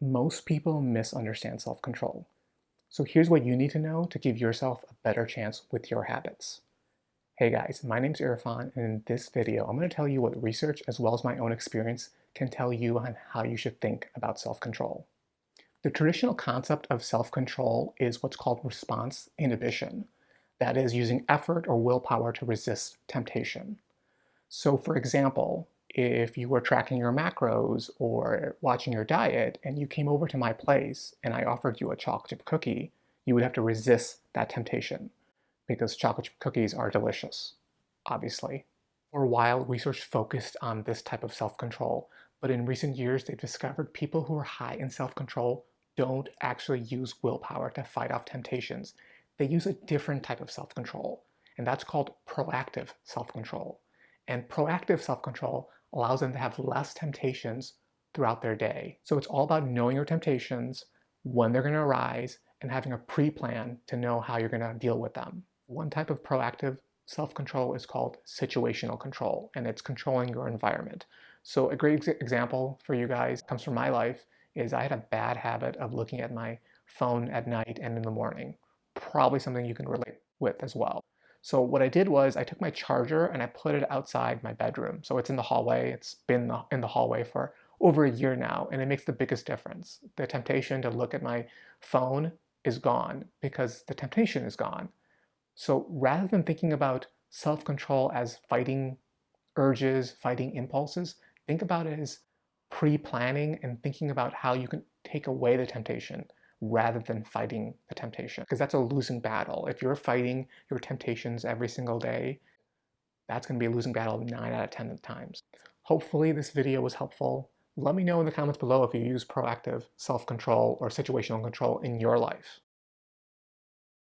Most people misunderstand self-control. So here's what you need to know to give yourself a better chance with your habits. Hey guys, my name's Irfan, and in this video, I'm going to tell you what research as well as my own experience can tell you on how you should think about self-control. The traditional concept of self-control is what's called response inhibition. That is using effort or willpower to resist temptation. So for example, if you were tracking your macros or watching your diet and you came over to my place and I offered you a chocolate chip cookie, you would have to resist that temptation because chocolate chip cookies are delicious, obviously. For a while, research focused on this type of self-control, but in recent years, they've discovered people who are high in self-control don't actually use willpower to fight off temptations. They use a different type of self-control, and that's called proactive self-control. And proactive self-control allows them to have less temptations throughout their day. So it's all about knowing your temptations, when they're going to arise, and having a pre-plan to know how you're going to deal with them. One type of proactive self-control is called situational control, and it's controlling your environment. So a great example for you guys comes from my life is I had a bad habit of looking at my phone at night and in the morning. Probably something you can relate with as well. So what I did was I took my charger and I put it outside my bedroom. So it's in the hallway. It's been in the hallway for over a year now, and it makes the biggest difference. The temptation to look at my phone is gone because the temptation is gone. So rather than thinking about self-control as fighting urges, fighting impulses, think about it as pre-planning and thinking about how you can take away the temptation rather than fighting the temptation, because that's a losing battle. If you're fighting your temptations every single day, that's going to be a losing battle 9 out of 10 times. Hopefully this video was helpful. Let me know in the comments below if you use proactive self-control or situational control in your life.